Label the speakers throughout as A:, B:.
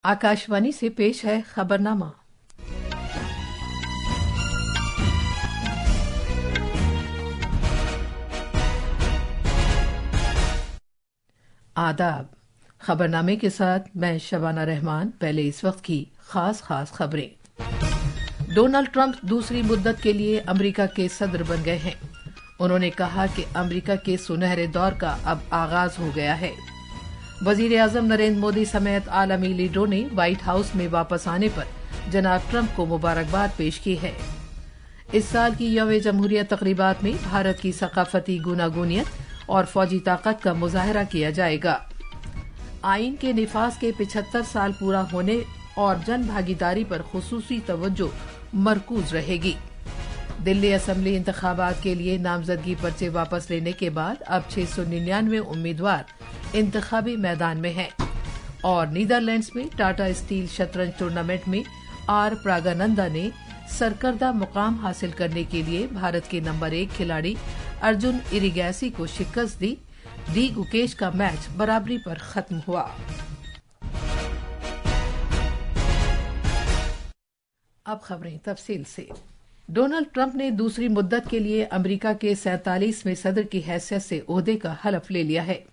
A: आकाशवाणी से पेश है खबरनामा। आदाब। खबरनामे के साथ मैं शबाना रहमान। पहले इस वक्त की खास खबरें। डोनाल्ड ट्रंप दूसरी मुद्दत के लिए अमेरिका के सदर बन गए हैं। उन्होंने कहा कि अमेरिका के सुनहरे दौर का अब आगाज हो गया है। वजीर आजम नरेंद्र मोदी समेत आलमी लीडरों ने व्हाइट हाउस में वापस आने पर जनाब ट्रंप को मुबारकबाद पेश की है। इस साल की यौम जमहूरियत तकरीबात में भारत की सकाफती गूनागूनियत और फौजी ताकत का मुजाहरा किया जाएगा। आइन के निफाज के 75 साल पूरा होने और जन भागीदारी पर खुसूसी तवज्जो मरकूज रहेगी। दिल्ली असेंबली इंतखाबात के लिए नामजदगी पर्चे वापस लेने के बाद अब 699 उम्मीदवार इंतखाबी मैदान में हैं। और नीदरलैंड्स में टाटा स्टील शतरंज टूर्नामेंट में आर प्रागानंदा ने सरकर्दा मुकाम हासिल करने के लिए भारत के नंबर 1 खिलाड़ी अर्जुन इरिगैसी को शिकस्त दी। डी गुकेश का मैच बराबरी पर खत्म हुआ। अब खबरें तफसील से। डोनाल्ड ट्रंप ने दूसरी मुद्दत के लिए अमेरिका के 47वें सदर की हैसियत से ओहदे का हलफ ले लिया है।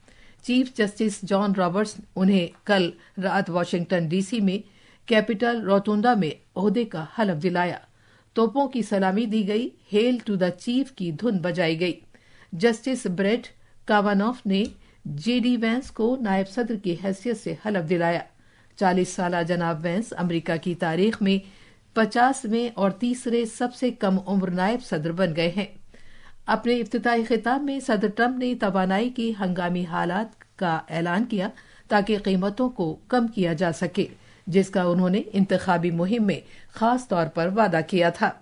A: चीफ जस्टिस जॉन रॉबर्ट्स उन्हें कल रात वाशिंगटन डीसी में कैपिटल रोटुंडा में ओहदे का हलफ दिलाया। तोपों की सलामी दी गई, हेल टू द चीफ की धुन बजाई गई। जस्टिस ब्रेट कावानॉफ ने जेडी वैंस को नायब सदर की हैसियत से हलफ दिलाया। 40 साला जनाब वैंस अमेरिका की तारीख में 50वें और तीसरे सबसे कम उम्र नायब सदर बन गए हैं। अपने इफ्तिताही खिताब में सदर ट्रंप ने तवानाई की हंगामी हालात का ऐलान किया ताकि कीमतों को कम किया जा सके, जिसका उन्होंने इंतखाबी मुहिम में खास तौर पर वादा किया था।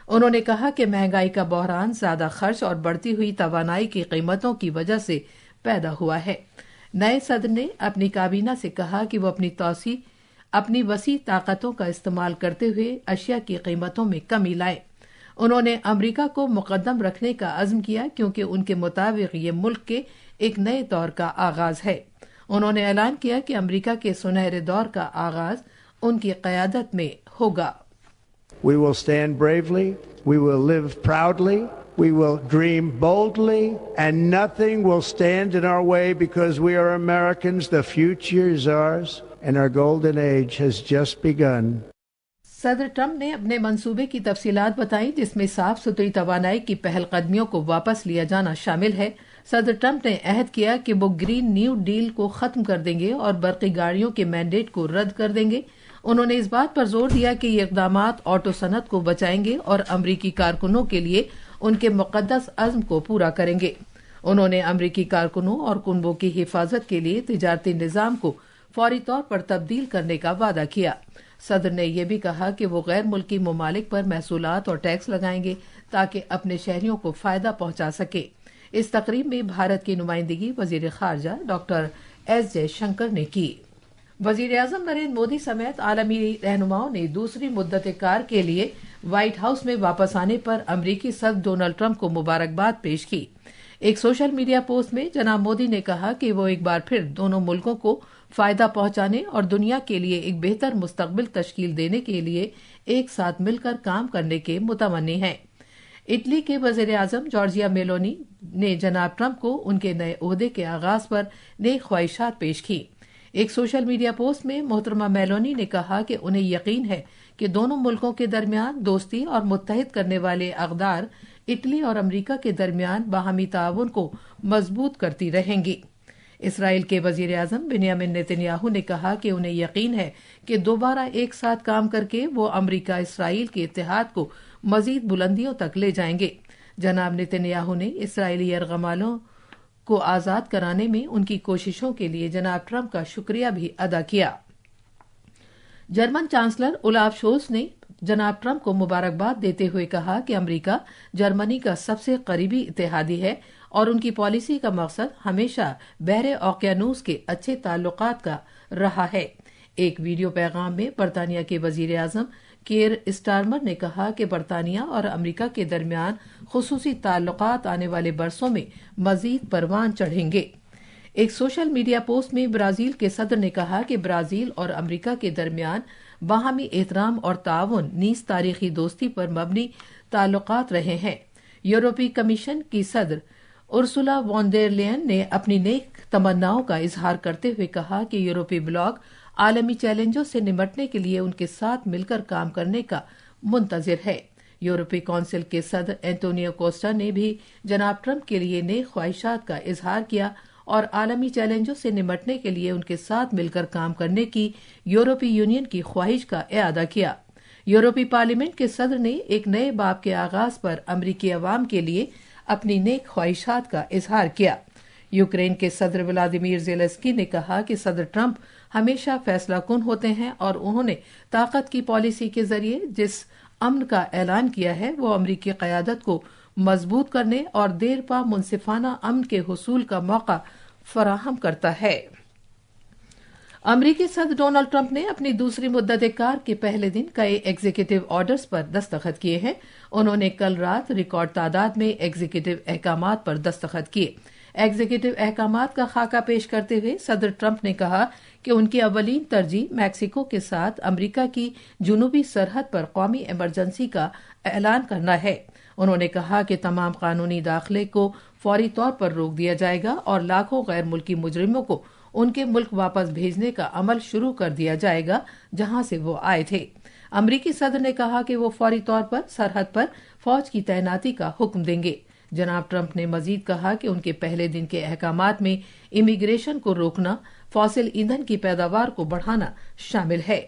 A: उन्होंने कहा कि महंगाई का बहरान ज्यादा खर्च और बढ़ती हुई तवानाई की कीमतों की वजह से पैदा हुआ है। नए सदर ने अपनी काबीना से कहा कि वो अपनी वसी ताकतों का इस्तेमाल करते हुए अशिया की कीमतों में कमी लाए। उन्होंने अमेरिका को मुकद्दम रखने का अज़्म किया क्योंकि उनके मुताबिक ये मुल्क के एक नए दौर का आगाज है। उन्होंने ऐलान किया कि अमेरिका के सुनहरे दौर का आगाज उनकी क़यादत में होगा।
B: We will stand bravely, we will live proudly, we will dream boldly, and nothing will stand in our way because we are Americans. The future is ours, and our golden age has just begun.
A: सदर Trump ने अपने मंसूबे की तफसीलात बताई, जिसमें साफ सुथरी तवानाई की पहल कदमियों को वापस लिया जाना शामिल है। सदर ट्रंप ने अहद किया कि वो ग्रीन न्यू डील को खत्म कर देंगे और बरकी गाड़ियों के मैंडेट को रद्द कर देंगे। उन्होंने इस बात पर जोर दिया कि ये इक़दामात ऑटो सनत को बचाएंगे और अमरीकी कारकुनों के लिए उनके मुक़द्दस अज़्म को पूरा करेंगे। उन्होंने अमरीकी कारकुनों और कुनबों की हिफाजत के लिए तिजारती निज़ाम को फौरी तौर पर तब्दील करने का वादा किया। सदर ने यह भी कहा कि वो गैर मुल्की ममालिक पर महसूलात और टैक्स लगाएंगे ताकि अपने शहरियों को फायदा पहुंचा सके। इस तकरीब में भारत की नुमाइंदगी वजीर खारजा डॉक्टर एस जयशंकर ने की। वजीर आजम नरेंद्र मोदी समेत आलमी रहनुमाओं ने दूसरी मुद्दत कार के लिए व्हाइट हाउस में वापस आने पर अमरीकी सदर डोनाल्ड ट्रंप को मुबारकबाद पेश की। एक सोशल मीडिया पोस्ट में जनाब मोदी ने कहा कि वो एक बार फिर दोनों मुल्कों को फायदा पहुंचाने और दुनिया के लिए एक बेहतर मुस्तकबिल तश्कील देने के लिए एक साथ मिलकर काम करने के मुतमन्नी हैं। इटली के वजीर आजम जॉर्जिया मेलोनी ने जनाब ट्रंप को उनके नए ओहदे के आगाज पर नेक ख्वाहिशात पेश की। एक सोशल मीडिया पोस्ट में मोहतरमा मेलोनी ने कहा कि उन्हें यकीन है कि दोनों मुल्कों के दरमियान दोस्ती और मुत्तहिद करने वाले अक़दार इटली और अमरीका के दरमियान बाहमी ताउन को मजबूत करती रहेंगी। इसराइल के वजीर आजम बिन्यामिन नेतन्याहू ने कहा कि उन्हें यकीन है कि दोबारा एक साथ काम करके वो अमरीका इसराइल के इत्तेहाद को मजीद बुलंदियों तक ले जाएंगे। जनाब नेतन्याहू ने इसराइली यरगमालों को आजाद कराने में उनकी कोशिशों के लिए जनाब ट्रंप का शुक्रिया भी अदा किया। जर्मन चांसलर ओलाफ शोल्ज ने जनाब ट्रंप को मुबारकबाद देते हुए कहा कि अमेरिका जर्मनी का सबसे करीबी इत्तेहादी है और उनकी पॉलिसी का मकसद हमेशा बहरे ओकियानूस के अच्छे ताल्लुकात का रहा है। एक वीडियो पैगाम में बरतानिया के वजीर आजम केयर स्टारमर ने कहा कि बरतानिया और अमेरिका के दरमियान खुसूसी ताल्लुकात आने वाले बरसों में मजीद परवान चढ़ेंगे। ایک سوشل میڈیا پوسٹ میں برازیل کے صدر نے کہا کہ برازیل اور امریکہ کے درمیان باہمی احترام اور تعاون نیز تاریخی دوستی پر مبنی تعلقات رہے ہیں۔ یورپی کمیشن کی صدر ارسولا وان ڈر لائن نے اپنی نیک تمناؤں کا اظہار کرتے ہوئے کہا کہ یورپی بلاک عالمی چیلنجوں سے نمٹنے کے لیے ان کے ساتھ مل کر کام کرنے کا منتظر ہے۔ یورپی کونسل کے صدر اینٹونیو کوسٹا نے بھی جناب ٹرمپ کے لیے نیک خواہشات کا اظہار کیا اور عالمی چیلنجوں سے نمٹنے کے لیے ان کے ساتھ مل کر کام کرنے کی یورپی یونین کی خواہش کا اعادہ کیا۔ یورپی پارلیمنٹ کے صدر نے ایک نئے باب کے آغاز پر امریکی عوام کے لیے اپنی نیک خواہشات کا اظہار کیا۔ یوکرین کے صدر ولادیمیر زیلنسکی نے کہا کہ صدر ٹرمپ ہمیشہ فیصلہ کن ہوتے ہیں اور انہوں نے طاقت کی پالیسی کے ذریعے جس امن کا اعلان کیا ہے وہ امریکی قیادت کو مضبوط کرنے اور دیر پا منصفانہ امن کے حصول کا موقع فراہم کرتا ہے۔ امریکی صدر ڈونلڈ ٹرمپ نے اپنی دوسری مدت کار کے پہلے دن کئی ایگزیکٹو آرڈرز پر دستخط کیے ہیں۔ انہوں نے کل رات ریکارڈ تعداد میں ایگزیکٹو احکامات پر دستخط کیے۔ ایگزیکٹو احکامات کا خاکہ پیش کرتے ہوئے صدر ٹرمپ نے کہا کہ ان کی اولین ترجیح میکسیکو کے ساتھ امریکہ کی جنوبی سرحد پر قومی ایمرجنسی کا اعلان کرنا ہے۔ انہوں نے کہا کہ تمام قانونی داخلے کو فوری طور پر روک دیا جائے گا اور لاکھوں غیر ملکی مجرموں کو ان کے ملک واپس بھیجنے کا عمل شروع کر دیا جائے گا جہاں سے وہ آئے تھے۔ امریکی صدر نے کہا کہ وہ فوری طور پر سرحد پر فوج کی تعیناتی کا حکم دیں گے۔ جناب ٹرمپ نے مزید کہا کہ ان کے پہلے دن کے احکامات میں امیگریشن کو روکنا، فوسل ایندھن کی پیداوار کو بڑھانا شامل ہے۔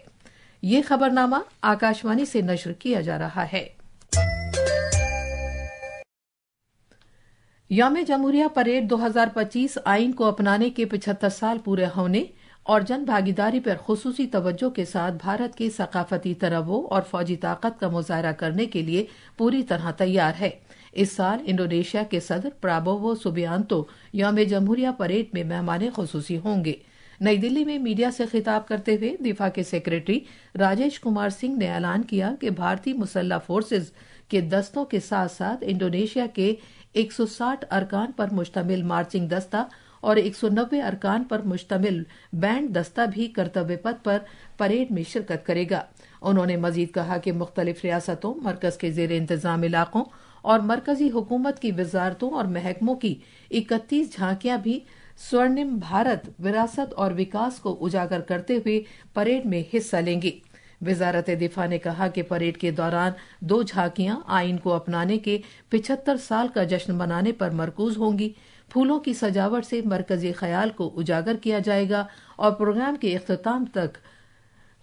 A: یہ خبرنامہ آکاشوانی سے نشر کیا جا رہا ہے۔ یوم جمہوریہ پریڈ 2025 آئین کو اپنانے کے 75 سال پورے ہونے اور جن بھاگیداری پر خصوصی توجہ کے ساتھ بھارت کی ثقافتی تنوع اور فوجی طاقت کا مظاہرہ کرنے کے لیے پوری طرح تیار ہے۔ اس سال انڈونیشیا کے صدر پرابوو سبیانتو یوم جمہوریہ پریڈ میں مہمان خصوصی ہوں گے۔ نئی دلی میں میڈیا سے خطاب کرتے ہوئے دفاع کے سیکریٹری راجیش کمار سنگھ نے اعلان کیا کہ بھارتی مسلح فورسز کے دستوں کے ساتھ ساتھ انڈونیشیا کے 160 ارکان پر مشتمل مارچنگ دستہ اور 190 ارکان پر مشتمل بینڈ دستہ بھی کرتویہ پتھ پر پریڈ میں شرکت کرے گا۔ انہوں نے مزید کہا کہ مختلف ریاستوں، مرکز کے زیر انتظام علاقوں اور مرکزی حکومت کی وزارتوں اور محکموں کی 31 جھانکیاں بھی سورنم بھارت وراثت اور وکاس کو اجاگر کرتے ہوئے پریڈ میں حصہ لیں گی۔ وزارت دفاع نے کہا کہ پریڈ کے دوران 2 جھانکیاں آئین کو اپنانے کے 75 سال کا جشن منانے پر مرکوز ہوں گی۔ پھولوں کی سجاوٹ سے مرکزی خیال کو اجاگر کیا جائے گا اور پروگرام کے اختتام تک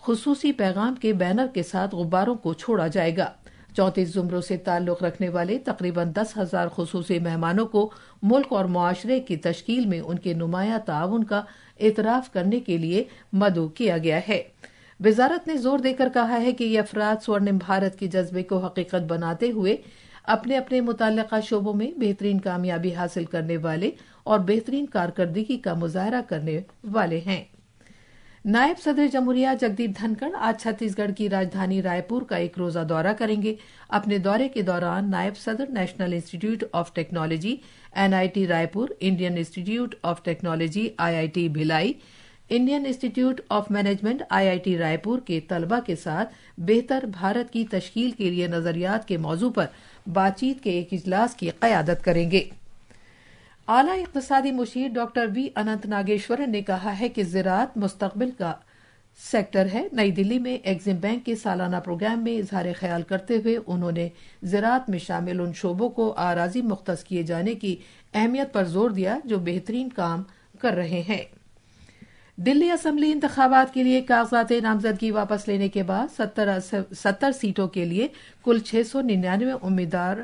A: خصوصی پیغام کے بینر کے ساتھ غباروں کو چھوڑا جائے گا۔ 34 زمروں سے تعلق رکھنے والے تقریباً 10,000 خصوصی مہمانوں کو ملک اور معاشرے کی تشکیل میں ان کے نمایاں تعاون کا اعتراف کرنے کے لیے مدعو کیا گیا ہے۔ وزارت نے زور دے کر کہا ہے کہ یہ افراد سورنم بھارت کے جذبے کو حقیقت بناتے ہوئے اپنے اپنے متعلقہ شعبوں میں بہترین کامیابی حاصل کرنے والے اور بہترین کارکردگی کا مظاہرہ کرنے والے ہیں۔ نائب صدر جمہوریہ جگدیپ دھنکڑ آج چھتیس گڑھ کی راجدھانی رائے پور کا ایک روزہ دورہ کریں گے۔ اپنے دورے کے دوران نائب صدر نیشنل انسٹی ٹیوٹ آف ٹیکنالوجی NIT رائے پور، انڈین انسٹی ٹیوٹ آف ٹیکنالوجی IIT بھلائی، انڈین انسٹی ٹیوٹ آف مینجمنٹ IIT رائے پور کے طلبہ کے ساتھ بہتر بھارت کی تشکیل کے لیے نظریات کے موضوع پر بات چیت کے ایک اجلاس کی قیادت کریں گے۔ اعلیٰ اقتصادی مشیر ڈاکٹر وی اننت ناگیشورن نے کہا ہے کہ زراعت مستقبل کا سیکٹر ہے۔ نئی دلی میں ایگزم بینک کے سالانہ پروگرام میں اظہار خیال کرتے ہوئے انہوں نے زراعت میں شامل ان شعبوں کو اراضی مختص کیے جانے کی اہمیت پر زور دیا جو بہترین کام کر رہے ہیں۔ دلی اسمبلی انتخابات کے لیے کاغذات نامزدگی واپس لینے کے بعد 70 سیٹوں کے لیے کل 699 امیدوار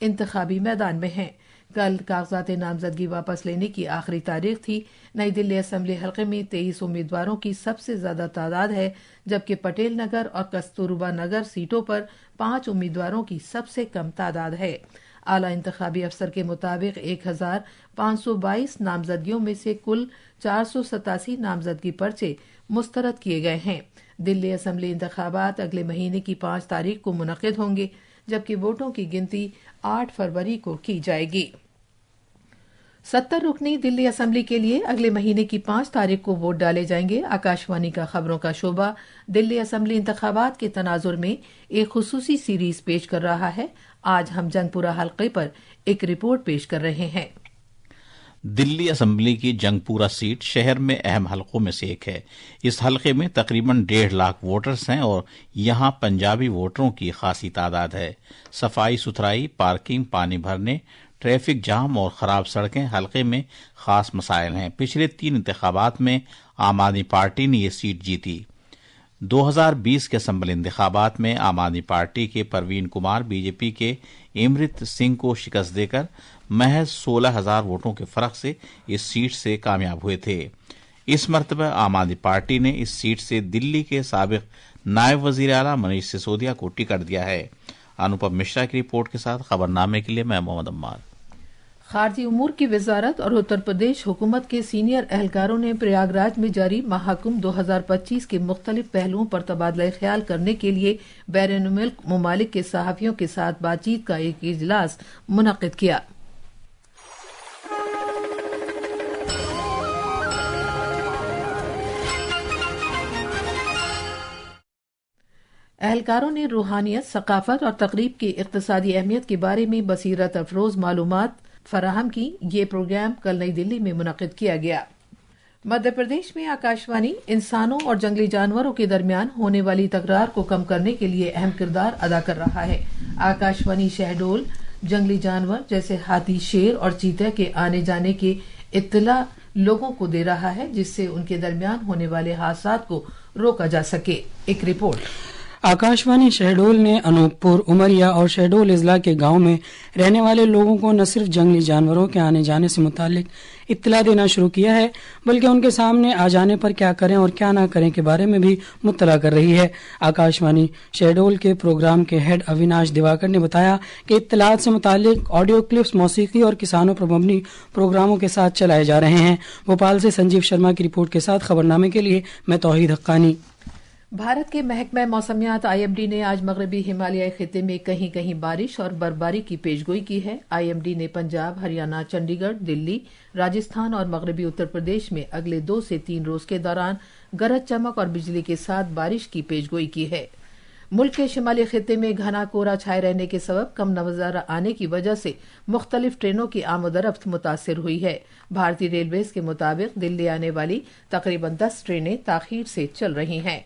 A: انتخابی میدان میں ہیں۔ کل کاغذات نامزدگی واپس لینے کی آخری تاریخ تھی۔ نئی دلی اسمبلی حلقے میں 23 امیدواروں کی سب سے زیادہ تعداد ہے، جبکہ پٹیل نگر اور کستوربا نگر سیٹوں پر 5 امیدواروں کی سب سے کم تعداد ہے۔ اعلیٰ انتخابی افسر کے مطابق 1522 نامزدگیوں میں سے کل 487 نامزدگی پرچے مسترد کیے گئے ہیں۔ دلی اسمبلی انتخابات اگلے مہینے کی 5 تاریخ کو منعقد ہوں گے، جبکہ ووٹوں کی گنتی 8 فروری کو کی جائے گی۔ 70 रुकनी दिल्ली असेंबली के लिए अगले महीने की 5 तारीख को वोट डाले जाएंगे। आकाशवाणी का खबरों का शोबा दिल्ली असेंबली इंतखाबात के तनाजुर में एक खुसूसी सीरीज पेश कर रहा है। आज हम जंगपुरा हलके पर एक रिपोर्ट पेश कर रहे हैं।
C: दिल्ली असेंबली की जंगपुरा सीट शहर में अहम हलकों में से एक है। इस हलके में तकरीबन 1.5 लाख वोटर्स हैं और यहां पंजाबी वोटरों की खासी तादाद है। सफाई सुथराई, पार्किंग, पानी भरने, ट्रैफिक जाम और खराब सड़कें हलके में खास मसाइल हैं। पिछले 3 इंतखाबात में आम आदमी पार्टी ने ये सीट जीती। 2020 के असेंबली इंतखाबात में आम आदमी पार्टी के परवीन कुमार बीजेपी के इमृत सिंह को शिकस्त देकर महज 16,000 वोटों के फर्क से इस सीट से कामयाब हुए थे। इस मर्तबा आम आदमी पार्टी ने इस सीट से दिल्ली के साबिक नायब वजीर आला मनीष सिसोदिया को टिकट दिया है। अनुपम मिश्रा की रिपोर्ट के साथ खबरनामे के लिए मैं मोहम्मद अम्मार।
A: खारजी उमूर की वजारत और उत्तर प्रदेश हुकूमत के सीनियर एहलकारों ने प्रयागराज में जारी महाकुंभ 2025 के मुख्तलिफ पहलुओं पर तबादला ख्याल करने के लिए बैरून मुल्क ममालिक के सहाफियों के साथ बातचीत का एक इजलास मुनक्किद किया। एहलकारों ने रूहानियत, सकाफत और तकरीब की इक्तिसादी अहमियत के बारे में बसीरत अफरोज मालूमात फराहम की। ये प्रोग्राम कल नई दिल्ली में मुनक्किद किया गया। मध्य प्रदेश में आकाशवाणी इंसानों और जंगली जानवरों के दरमियान होने वाली तकरार को कम करने के लिए अहम किरदार अदा कर रहा है। आकाशवाणी शहडोल जंगली जानवर जैसे हाथी, शेर और चीते के आने जाने की इत्तला लोगों को दे रहा है, जिससे उनके दरमियान होने वाले हादसात को रोका जा सके। एक रिपोर्ट।
D: आकाशवाणी शहडोल ने अनूपपुर, उमरिया और शहडोल इजला के गांव में रहने वाले लोगों को न सिर्फ जंगली जानवरों के आने जाने से मुतालिक इत्तला देना शुरू किया है, बल्कि उनके सामने आ जाने पर क्या करें और क्या ना करें के बारे में भी मुत्तला कर रही है। आकाशवाणी शहडोल के प्रोग्राम के हेड अविनाश दिवाकर ने बताया कि इत्तलात से मुतालिक ऑडियो क्लिप्स, मौसीकी और किसानों पर मबनी प्रोग्रामों के साथ चलाए जा रहे हैं। भोपाल से संजीव शर्मा की रिपोर्ट के साथ खबरनामे के लिए मैं तौहीद हक्कानी।
A: भारत के महकमा मौसमियात IMD ने आज मगरबी हिमालयाई खिते में कहीं कहीं बारिश और बर्फबारी की पेशगोई की है। IMD ने पंजाब, हरियाणा, चंडीगढ़, दिल्ली, राजस्थान और मगरबी उत्तर प्रदेश में अगले 2 से 3 रोज के दौरान गरज चमक और बिजली के साथ बारिश की पेशगोई की है। मुल्क के शिमाली खिते में घना कोहरा छाये रहने के सबब कम नजारा आने की वजह से मुख्तलिफ ट्रेनों की आमदरफ्त मुतासिर हुई है। भारतीय रेलवेज के मुताबिक दिल्ली आने वाली तकरीबन 10 ट्रेनें ताखीर से चल रही हैं।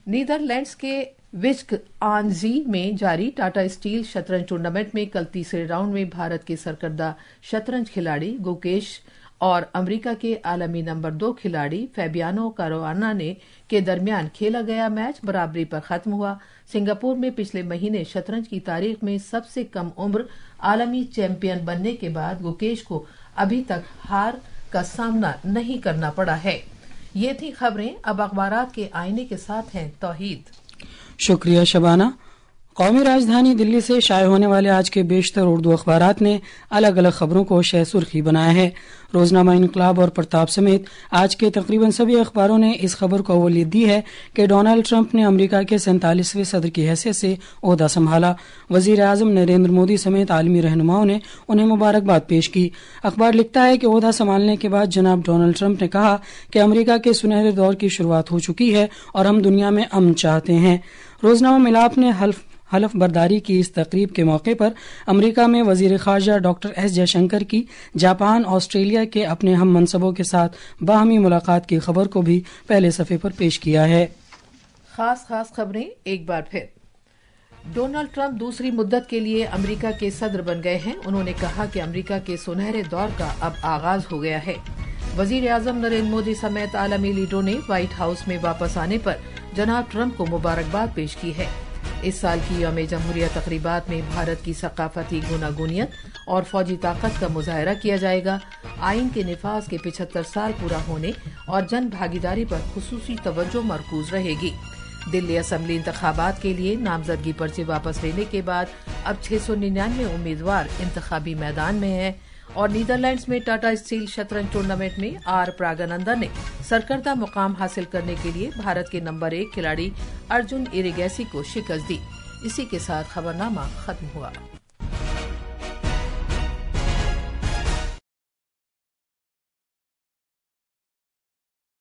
A: नीदरलैंड्स के विस्क आन ज़ी में जारी टाटा स्टील शतरंज टूर्नामेंट में कल तीसरे राउंड में भारत के सरकर्दा शतरंज खिलाड़ी गुकेश और अमेरिका के आलमी नंबर 2 खिलाड़ी फैबियानो कारुआना के दरमियान खेला गया मैच बराबरी पर खत्म हुआ। सिंगापुर में पिछले महीने शतरंज की तारीख में सबसे कम उम्र आलमी चैंपियन बनने के बाद गुकेश को अभी तक हार का सामना नहीं करना पड़ा है। ये थी खबरें। अब अखबारात के आईने के साथ हैं तौहीद।
D: शुक्रिया शबाना। कौमी राजधानी दिल्ली से शाये होने वाले आज के बेशतर उर्दू अखबारात ने अलग अलग खबरों को शह सुर्खी बनाया है। रोजनामा इनकलाब और प्रताप समेत आज के तकरीबन सभी अखबारों ने इस खबर को अव्वलियत दी है कि डोनाल्ड ट्रंप ने अमेरिका के 47वें सदर की हैसियत से ओहदा संभाला। वजीर आजम नरेंद्र मोदी समेत आलमी रहनुमाओं ने उन्हें मुबारकबाद पेश की। अखबार लिखता है कि ओहदा संभालने के बाद जनाब डोनाल्ड ट्रंप ने कहा कि अमेरिका के सुनहरे दौर की शुरुआत हो चुकी है और हम दुनिया में अमन चाहते हैं। रोजनामा मिलाप ने हलफ बर्दारी की इस तकरीब के मौके पर अमेरिका में वजीर खारजा डॉक्टर S जयशंकर की जापान, ऑस्ट्रेलिया के अपने हम मनसबों के साथ बाहमी मुलाकात की खबर को भी पहले सफ़े पर पेश किया है।
A: खास खबरें एक बार फिर। डोनाल्ड ट्रंप दूसरी मुद्दत के लिए अमेरिका के सदर बन गए हैं। उन्होंने कहा कि अमेरिका के सुनहरे दौर का अब आगाज हो गया है। वजीर आजम नरेंद्र मोदी समेत आलमी लीडरों ने व्हाइट हाउस में वापस आने पर जनाब ट्रंप को मुबारकबाद पेश की है। इस साल की यौम जमहूरिया तकरीबात में भारत की सकाफती गुनागुनियत और फौजी ताकत का मुजाहरा किया जाएगा। आइन के निफाज के 75 साल पूरा होने और जन भागीदारी पर खुसूसी तवज्जो मरकूज रहेगी। दिल्ली असेंबली इंतखाबात के लिए नामजदगी पर्चे वापस लेने के बाद अब 699 उम्मीदवार इंतखाबी मैदान में हैं और नीदरलैंड्स में टाटा स्टील शतरंज टूर्नामेंट में आर प्रागनंदा ने सरकर्दा मुकाम हासिल करने के लिए भारत के नंबर 1 खिलाड़ी अर्जुन इरिगैसी को शिकस्त दी। इसी के साथ खबरनामा खत्म हुआ।